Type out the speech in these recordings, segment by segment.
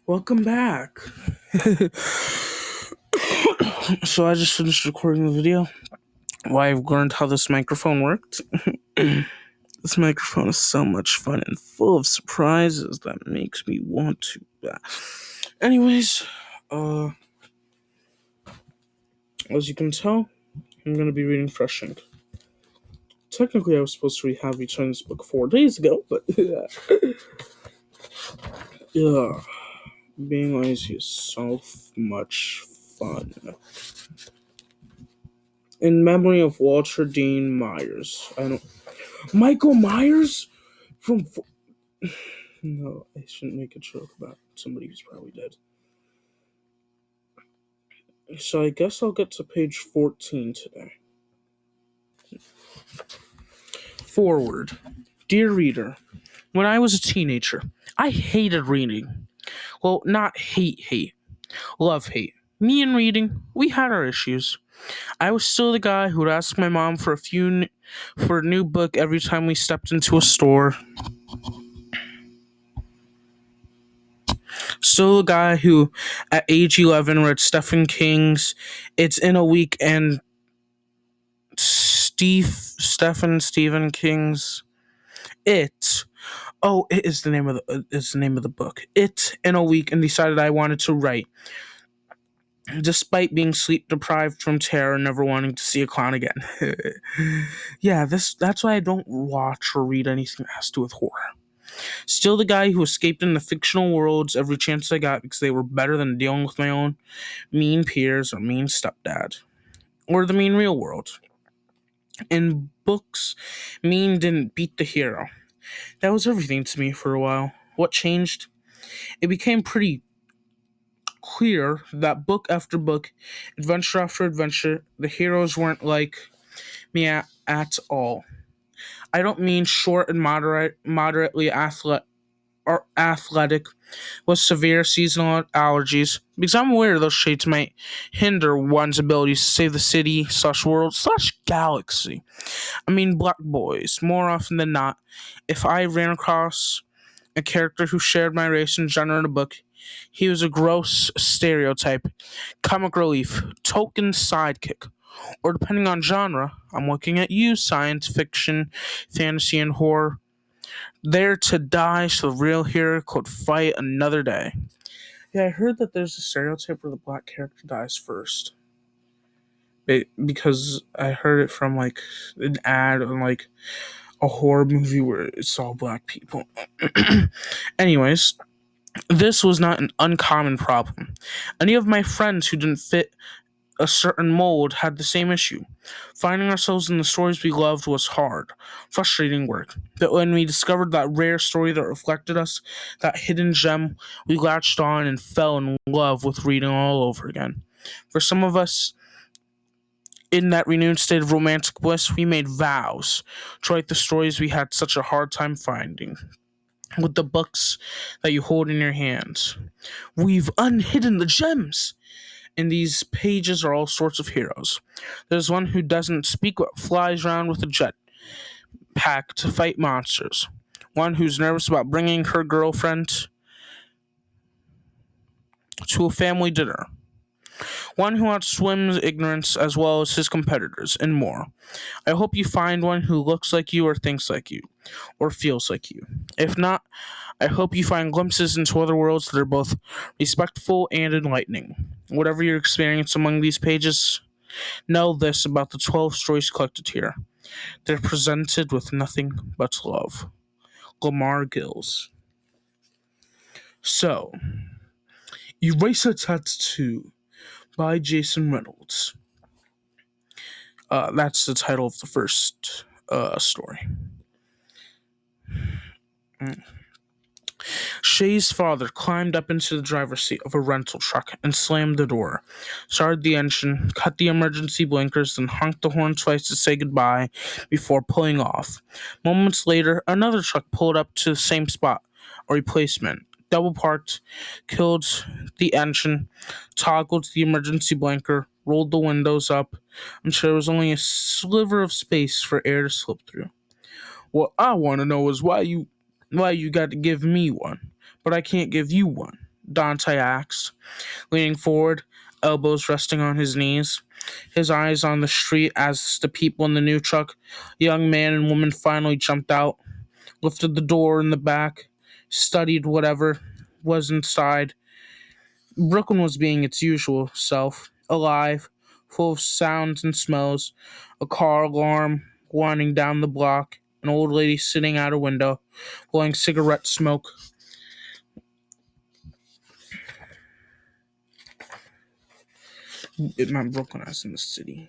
Welcome back. So I just finished recording the video. Why I've learned how this microphone worked. This microphone is so much fun and full of surprises that makes me want to. Anyways, as you can tell, I'm gonna be reading Fresh Ink. Technically, I was supposed to have returned this book 4 days ago, but yeah, being lazy is so much fun. In memory of Walter Dean Myers. Michael Myers from. No, I shouldn't make a joke about somebody who's probably dead. So I guess I'll get to page 14 today. Forward. Dear reader, when I was a teenager, I hated reading. Well, not hate. Love hate. Me and reading, we had our issues. I was still the guy who would ask my mom for a new book every time we stepped into a store. Still the guy who, at age 11, read Stephen King's It's in a Week and Stephen King's It. Oh, it is the name of the book. It in a Week, and decided I wanted to write, despite being sleep deprived from terror and never wanting to see a clown again. Yeah, that's why I don't watch or read anything that has to do with horror. Still the guy who escaped into fictional worlds every chance I got because they were better than dealing with my own mean peers or mean stepdad. Or the mean real world. In books, mean didn't beat the hero. That was everything to me for a while. What changed? It became pretty clear that book after book, adventure after adventure, the heroes weren't like me at all. I don't mean short and moderately athletic with severe seasonal allergies, because I'm aware those traits might hinder one's abilities to save the city/world/galaxy. I mean black boys. More often than not, if I ran across a character who shared my race and gender in a book, he was a gross stereotype, comic relief, token sidekick, or depending on genre, I'm looking at you, science fiction, fantasy, and horror, there to die so the real hero could fight another day. Yeah, I heard that there's a stereotype where the black character dies first. Because I heard it from like an ad on like a horror movie where it's all black people. Anyways, this was not an uncommon problem. Any of my friends who didn't fit a certain mold had the same issue. Finding ourselves in the stories we loved was hard, frustrating work. But when we discovered that rare story that reflected us, that hidden gem, we latched on and fell in love with reading all over again. For some of us, in that renewed state of romantic bliss, we made vows to write the stories we had such a hard time finding. With the books that you hold in your hands, we've unhidden the gems. In these pages are all sorts of heroes. There's one who doesn't speak but flies around with a jet pack to fight monsters. One who's nervous about bringing her girlfriend to a family dinner. One who outswims ignorance as well as his competitors, and more. I hope you find one who looks like you or thinks like you, or feels like you. If not, I hope you find glimpses into other worlds that are both respectful and enlightening. Whatever your experience among these pages, know this about the 12 stories collected here. They're presented with nothing but love. Lamar Gills. So, Eraser Tattoo by Jason Reynolds. That's the title of the first story. Shay's father climbed up into the driver's seat of a rental truck and slammed the door, started the engine, cut the emergency blinkers, then honked the horn twice to say goodbye before pulling off. Moments later, another truck pulled up to the same spot, a replacement. Double parked, killed the engine, toggled the emergency blinker, rolled the windows up until there was only a sliver of space for air to slip through. What I want to know is why you got to give me one, but I can't give you one. Dante asked, leaning forward, elbows resting on his knees, his eyes on the street as the people in the new truck, young man and woman, finally jumped out, lifted the door in the back, studied whatever was inside. Brooklyn was being its usual self, alive, full of sounds and smells, a car alarm winding down the block, an old lady sitting at a window, blowing cigarette smoke. It meant Brooklyn as in the city.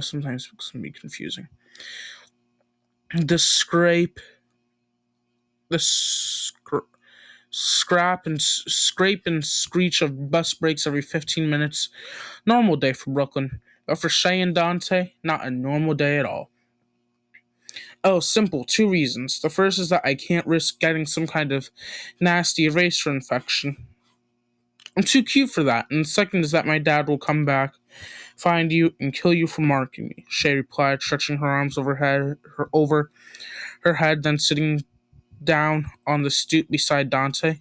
Sometimes it can be confusing. The scrape, the scrape and screech of bus brakes every 15 minutes. Normal day for Brooklyn. But for Shay and Dante, not a normal day at all. Oh, simple. Two reasons. The first is that I can't risk getting some kind of nasty eraser infection. I'm too cute for that. And the second is that my dad will come back, find you, and kill you for marking me, Shay replied, stretching her arms over her head, then sitting down on the stoop beside Dante.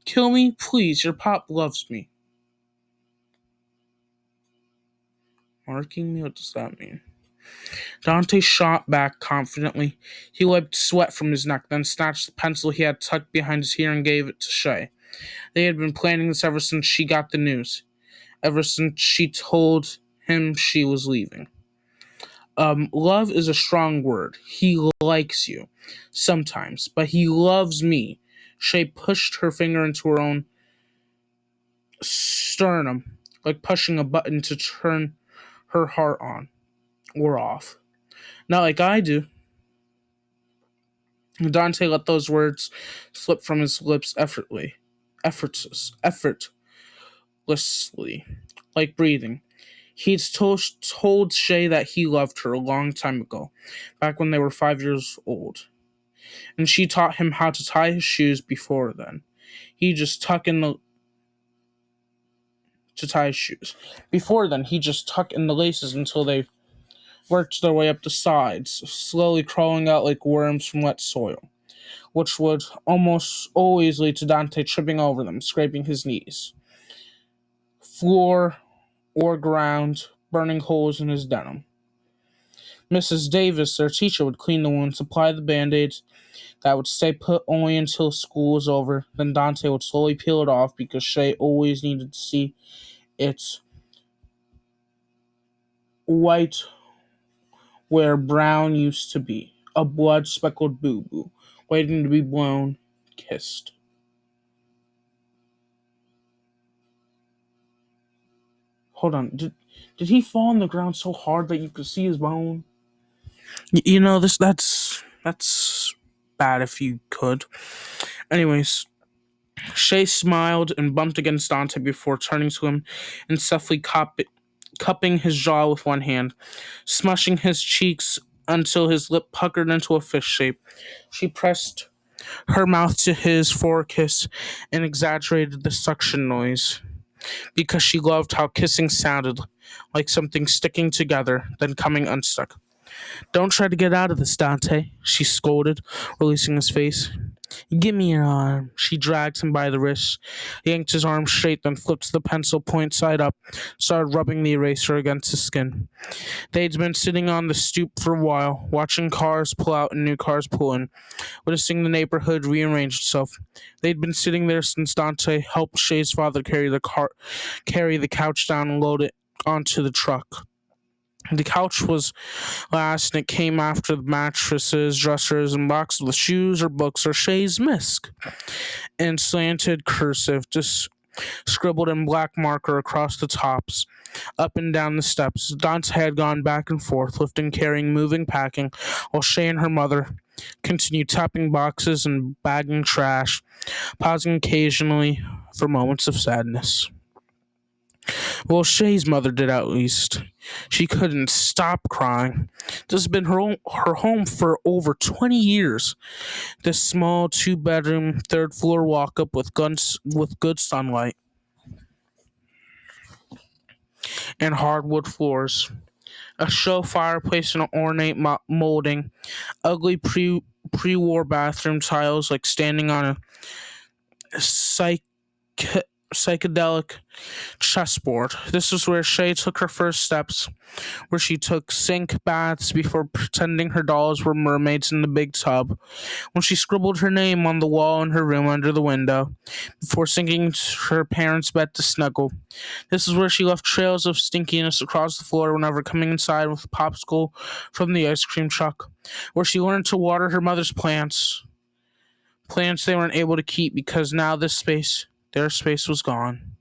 Kill me? Please, your pop loves me. Marking me? What does that mean? Dante shot back confidently. He wiped sweat from his neck, then snatched the pencil he had tucked behind his ear and gave it to Shay. They had been planning this ever since she got the news, ever since she told him she was leaving. Love is a strong word. He likes you, sometimes, but he loves me. Shay pushed her finger into her own sternum, like pushing a button to turn her heart on or off. Not like I do. Dante let those words slip from his lips effortlessly, like breathing. He'd told Shay that he loved her a long time ago, back when they were 5 years old, and she taught him how to tie his shoes before then. He just tuck in the to tie his shoes. Before then, he just tuck in the laces until they worked their way up the sides, slowly crawling out like worms from wet soil, which would almost always lead to Dante tripping over them, scraping his knees, floor, or ground, burning holes in his denim. Mrs. Davis, their teacher, would clean the wounds, apply the band-aids that would stay put only until school was over. Then Dante would slowly peel it off because Shay always needed to see its white where brown used to be. A blood-speckled boo-boo, waiting to be blown, kissed. Hold on, did he fall on the ground so hard that you could see his bone? That's bad if you could. Anyways, Shay smiled and bumped against Dante before turning to him and softly cupping his jaw with one hand, smushing his cheeks until his lip puckered into a fish shape. She pressed her mouth to his for a kiss and exaggerated the suction noise because she loved how kissing sounded like something sticking together, then coming unstuck. Don't try to get out of this, Dante, she scolded, releasing his face. Give me your arm. She dragged him by the wrist, yanked his arm straight, then flipped the pencil point side up, started rubbing the eraser against his skin. They'd been sitting on the stoop for a while, watching cars pull out and new cars pull in, witnessing the neighborhood rearrange itself. They'd been sitting there since Dante helped Shay's father carry the couch down and load it onto the truck. The couch was last, and it came after the mattresses, dressers, and boxes with shoes or books or Shay's Misk, and slanted cursive, just scribbled in black marker across the tops, up and down the steps. Dante had gone back and forth, lifting, carrying, moving, packing, while Shay and her mother continued tapping boxes and bagging trash, pausing occasionally for moments of sadness. Well, Shay's mother did at least. She couldn't stop crying. This has been her home for over 20 years. This small two-bedroom, third-floor walk-up with good sunlight and hardwood floors. A show fireplace and an ornate molding. Ugly pre-war bathroom tiles like standing on a psychedelic chessboard. This is where Shay took her first steps, where she took sink baths before pretending her dolls were mermaids in the big tub, when she scribbled her name on the wall in her room under the window, before sinking to her parents' bed to snuggle. This is where she left trails of stinkiness across the floor whenever coming inside with a popsicle from the ice cream truck, where she learned to water her mother's plants. Plants they weren't able to keep because now their space was gone.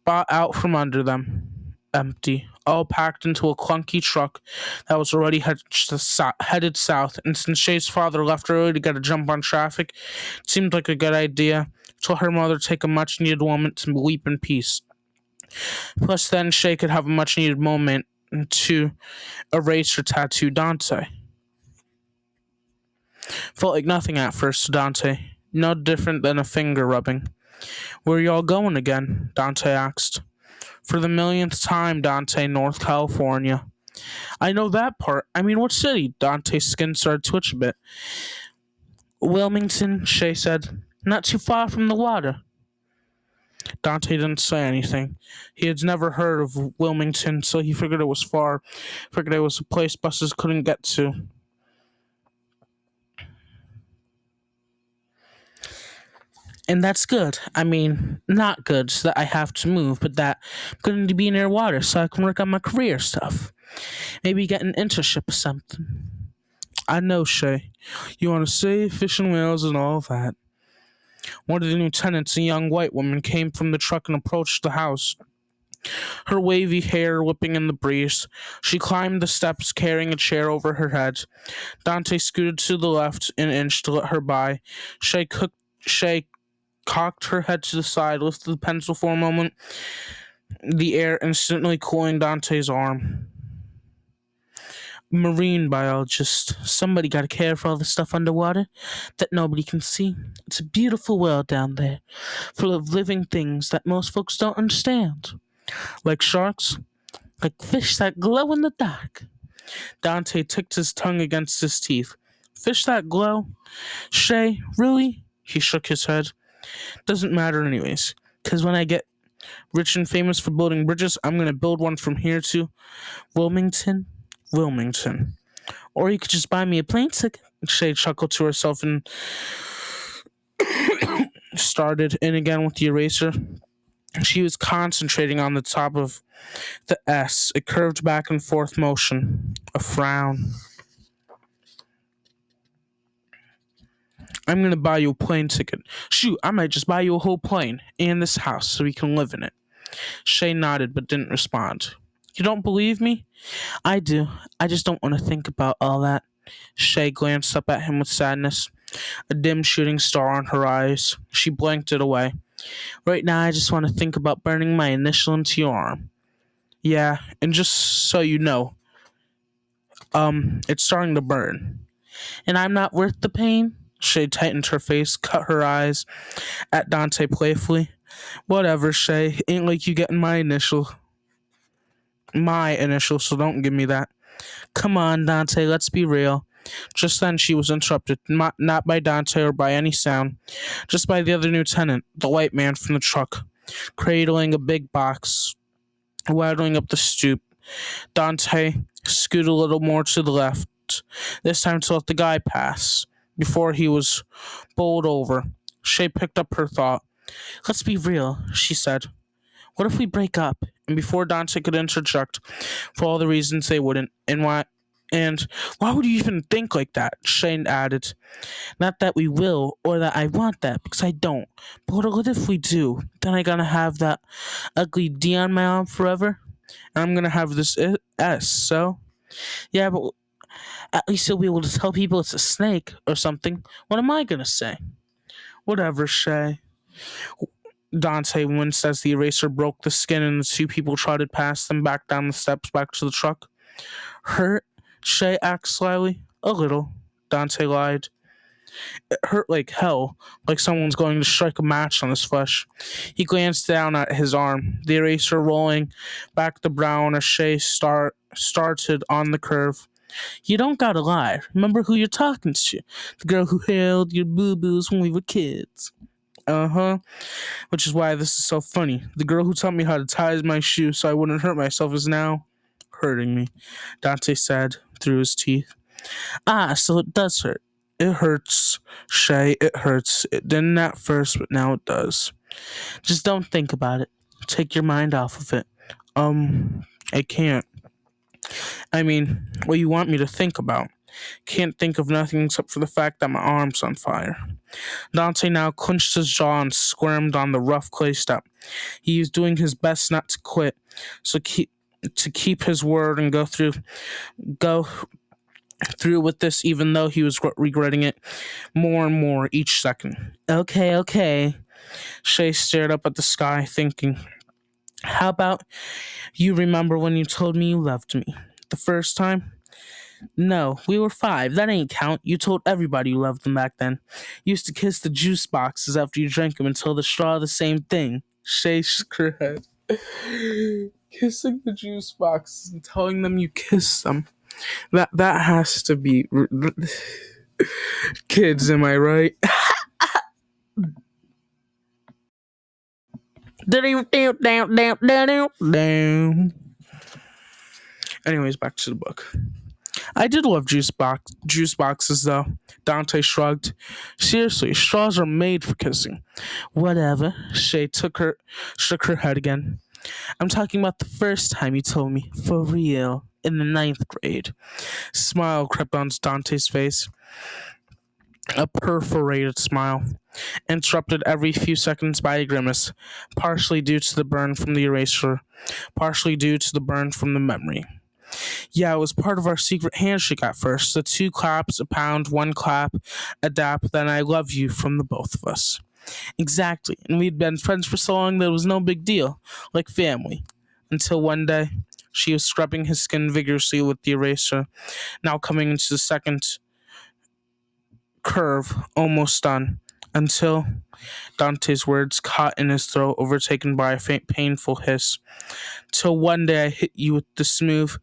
Bought out from under them. Empty. All packed into a clunky truck that was already headed south, and since Shay's father left early to get a jump on traffic, it seemed like a good idea to let her mother take a much needed moment to leap in peace. Plus, then Shay could have a much needed moment to erase her tattoo Dante. Felt like nothing at first to Dante, no different than a finger rubbing. Where are y'all going again? Dante asked. For the millionth time, Dante, North California. I know that part. I mean, what city? Dante's skin started to twitch a bit. Wilmington, Shay said. Not too far from the water. Dante didn't say anything. He had never heard of Wilmington, so he figured it was far. Figured it was a place buses couldn't get to. And that's good. I mean, not good so that I have to move, but that I'm going to be near water so I can work on my career stuff. Maybe get an internship or something. I know, Shay. You want to save fish and whales and all that. One of the new tenants, a young white woman, came from the truck and approached the house. Her wavy hair whipping in the breeze. She climbed the steps carrying a chair over her head. Dante scooted to the left an inch to let her by. Shay cocked her head to the side, lifted the pencil for a moment, the air instantly cooling Dante's arm. Marine biologist. Somebody gotta care for all the stuff underwater that nobody can see. It's a beautiful world down there, full of living things that most folks don't understand. Like sharks, like fish that glow in the dark. Dante ticked his tongue against his teeth. Fish that glow? Shay, really? He shook his head. Doesn't matter anyways, because when I get rich and famous for building bridges, I'm going to build one from here to Wilmington. Or you could just buy me a plane ticket. Shay chuckled to herself and started in again with the eraser. She was concentrating on the top of the S, a curved back and forth motion, a frown. I'm going to buy you a plane ticket. Shoot, I might just buy you a whole plane and this house so we can live in it. Shay nodded but didn't respond. You don't believe me? I do. I just don't want to think about all that. Shay glanced up at him with sadness, a dim shooting star on her eyes. She blinked it away. Right now, I just want to think about burning my initial into your arm. Yeah, and just so you know, it's starting to burn. And I'm not worth the pain? Shay tightened her face, cut her eyes at Dante playfully. Whatever, Shay. Ain't like you getting my initial. So don't give me that. Come on, Dante, let's be real. Just then she was interrupted, not by Dante or by any sound, just by the other new tenant, the white man from the truck, cradling a big box, waddling up the stoop. Dante scooted a little more to the left, this time to let the guy pass, before he was bowled over. Shay picked up her thought. Let's be real, she said. What if we break up? And before Dante could interject, for all the reasons they wouldn't, and why would you even think like that? Shane added. Not that we will, or that I want that, because I don't. But what if we do? Then I'm gonna have that ugly D on my arm forever? And I'm gonna have this S, so? Yeah, but at least you'll be able to tell people it's a snake, or something. What am I gonna say? Whatever, Shay. Dante winced as the eraser broke the skin and the two people trotted past them back down the steps back to the truck. Hurt? Shay asked slyly. A little, Dante lied. It hurt like hell, like someone's going to strike a match on his flesh. He glanced down at his arm, the eraser rolling back the brown as Shay started on the curve. You don't gotta lie. Remember who you're talking to. The girl who held your boo-boos when we were kids. Uh-huh. Which is why this is so funny. The girl who taught me how to tie my shoe so I wouldn't hurt myself is now hurting me, Dante said through his teeth. Ah, so it does hurt. It hurts, Shay. It hurts. It didn't at first, but now it does. Just don't think about it. Take your mind off of it. I can't. I mean, what you want me to think about? Can't think of nothing except for the fact that my arm's on fire. Dante now clenched his jaw and squirmed on the rough clay step. He was doing his best not to quit, to keep his word and go through with this, even though he was regretting it more and more each second. Okay, okay. Shay stared up at the sky, thinking, how about you remember when you told me you loved me? The first time? No, we were 5. That ain't count. You told everybody you loved them back then. You used to kiss the juice boxes after you drank them until the straw the same thing. Shay shook her head. Kissing the juice boxes and telling them you kissed them. That has to be kids, am I right? Anyways, back to the book. I did love juice boxes though. Dante shrugged. Seriously, straws are made for kissing. Whatever. Shay shook her head again. I'm talking about the first time you told me, for real, in the 9th grade. Smile crept onto Dante's face. A perforated smile, interrupted every few seconds by a grimace, partially due to the burn from the eraser, partially due to the burn from the memory. Yeah, it was part of our secret handshake at first. The 2 claps, a pound, 1 clap, a dap, then I love you from the both of us. Exactly, and we'd been friends for so long that it was no big deal, like family. Until one day, she was scrubbing his skin vigorously with the eraser, now coming into the second curve, almost done, until Dante's words caught in his throat, overtaken by a faint, painful hiss. Till one day I hit you with the smooth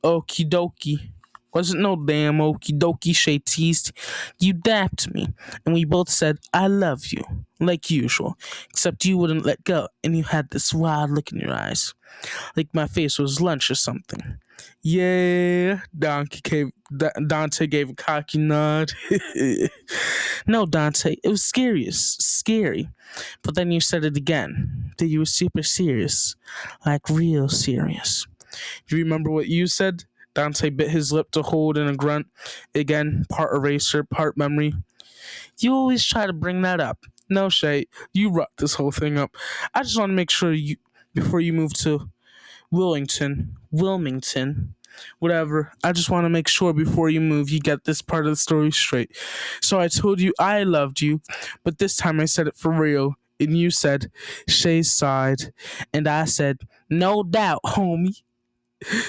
okie dokie. Wasn't no damn okie dokie, Shay teased. You dapped me, and we both said, I love you, like usual, except you wouldn't let go, and you had this wild look in your eyes, like my face was lunch or something. Yeah, Dante gave a cocky nod. No, Dante, it was scary. But then you said it again, that you were super serious, like real serious. Do you remember what you said? Dante bit his lip to hold in a grunt. Again, part eraser, part memory. You always try to bring that up. No, Shay, you wrote this whole thing up. I just want to make sure before you move to Wilmington, whatever. I just want to make sure before you move, you get this part of the story straight. So I told you I loved you, but this time I said it for real. And you said, Shay sighed. And I said, no doubt, homie.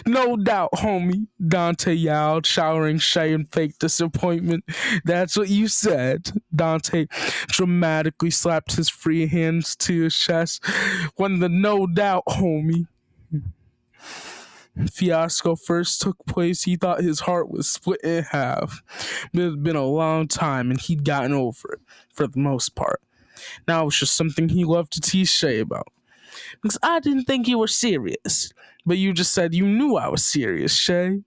No doubt, homie, Dante yelled, showering Shay in fake disappointment. That's what you said. Dante dramatically slapped his free hands to his chest. When the no doubt, homie fiasco first took place, he thought his heart was split in half. But it had been a long time, and he'd gotten over it, for the most part. Now it was just something he loved to tease Shay about. Because I didn't think you were serious. But you just said you knew I was serious, Shay.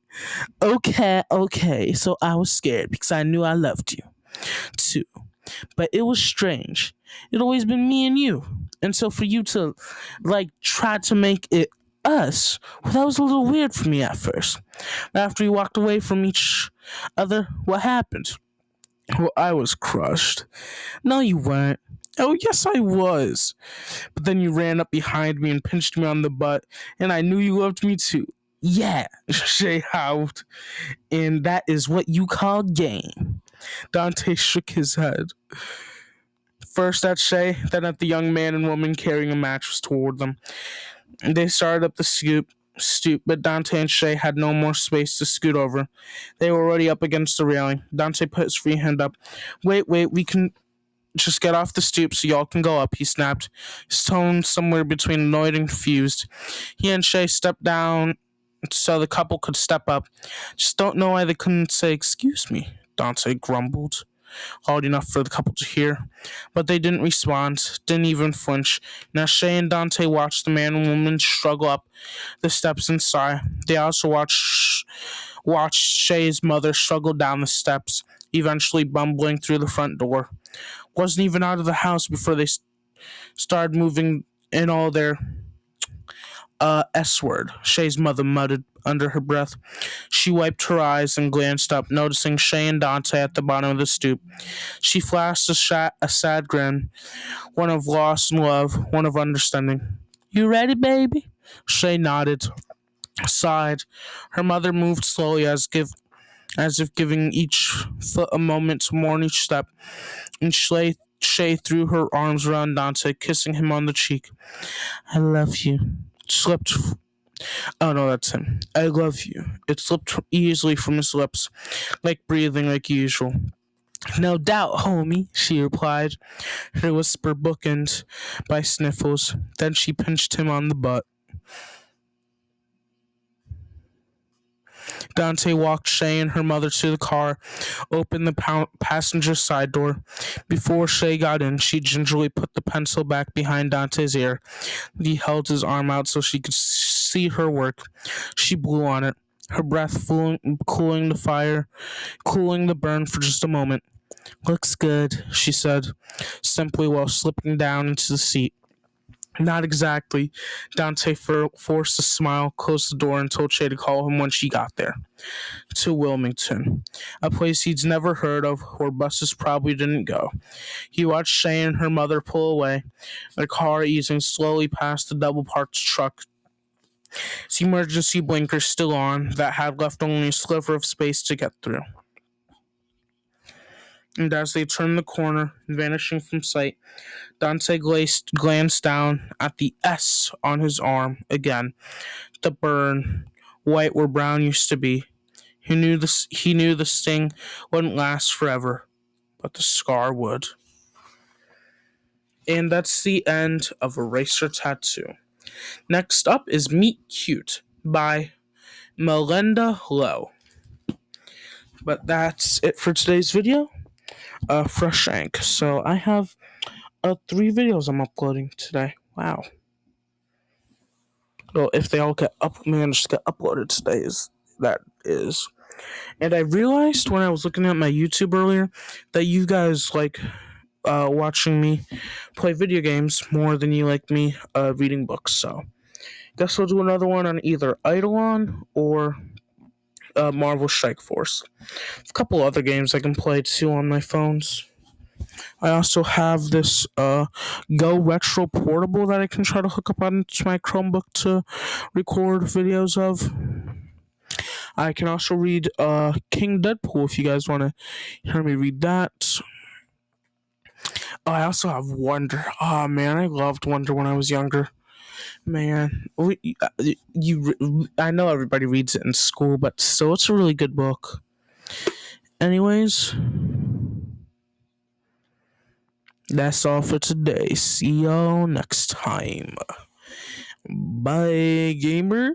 Okay, so I was scared because I knew I loved you, too. But it was strange. It'd always been me and you. And so for you to, try to make it us, well, that was a little weird for me at first. But after we walked away from each other, what happened? Well, I was crushed. No, you weren't. Oh, yes, I was. But then you ran up behind me and pinched me on the butt, and I knew you loved me too. Yeah, Shay howled. And that is what you call game. Dante shook his head. First at Shay, then at the young man and woman carrying a mattress toward them. They started up the stoop, but Dante and Shay had no more space to scoot over. They were already up against the railing. Dante put his free hand up. Wait, we can just get off the stoop so y'all can go up, he snapped, his tone somewhere between annoyed and confused. He and Shay stepped down so the couple could step up. Just don't know why they couldn't say excuse me, Dante grumbled. loud enough for the couple to hear. But they didn't respond, didn't even flinch. Now Shay and Dante watched the man and woman struggle up the steps and sigh. They also watched Shay's mother struggle down the steps, eventually bumbling through the front door. Wasn't even out of the house before they started moving in all their S word, Shay's mother muttered under her breath. She wiped her eyes and glanced up, noticing Shay and Dante at the bottom of the stoop. She flashed a sad grin, one of loss and love, one of understanding. You ready, baby? Shay nodded, sighed. Her mother moved slowly as if giving each foot a moment to mourn each step, and Shay threw her arms around Dante, kissing him on the cheek. I love you. Slipped. Oh no, that's him. I love you. It slipped easily from his lips, like breathing like usual. No doubt, homie, she replied, her whisper bookended by sniffles. Then she pinched him on the butt. Dante walked Shay and her mother to the car, opened the passenger side door. Before Shay got in, she gingerly put the pencil back behind Dante's ear. He held his arm out so she could see her work. She blew on it, her breath cooling the burn for just a moment. Looks good, she said, simply while slipping down into the seat. Not exactly. Dante forced a smile, closed the door, and told Shay to call him when she got there. To Wilmington, a place he'd never heard of, where buses probably didn't go. He watched Shay and her mother pull away, the car easing slowly past the double-parked truck, its emergency blinkers still on, that had left only a sliver of space to get through. And as they turned the corner, vanishing from sight, Dante glanced down at the S on his arm again. The burn, white where brown used to be. He knew the sting wouldn't last forever, but the scar would. And that's the end of Eraser Tattoo. Next up is Meet Cute by Melinda Lowe. But that's it for today's video. Fresh Shank. So I have 3 videos I'm uploading today. Wow. Well, if they all managed to get uploaded today, that is. And I realized when I was looking at my YouTube earlier that you guys like watching me play video games more than you like me reading books. So guess I'll do another one on either Eidolon or Marvel Strike Force. A couple other games I can play too on my phones. I also have this Go Retro Portable that I can try to hook up onto my Chromebook to record videos of. I can also read King Deadpool if you guys want to hear me read that. I also have Wonder. Oh man, I loved Wonder when I was younger. Man, I know everybody reads it in school, but still, it's a really good book. Anyways, that's all for today. See y'all next time. Bye, gamer.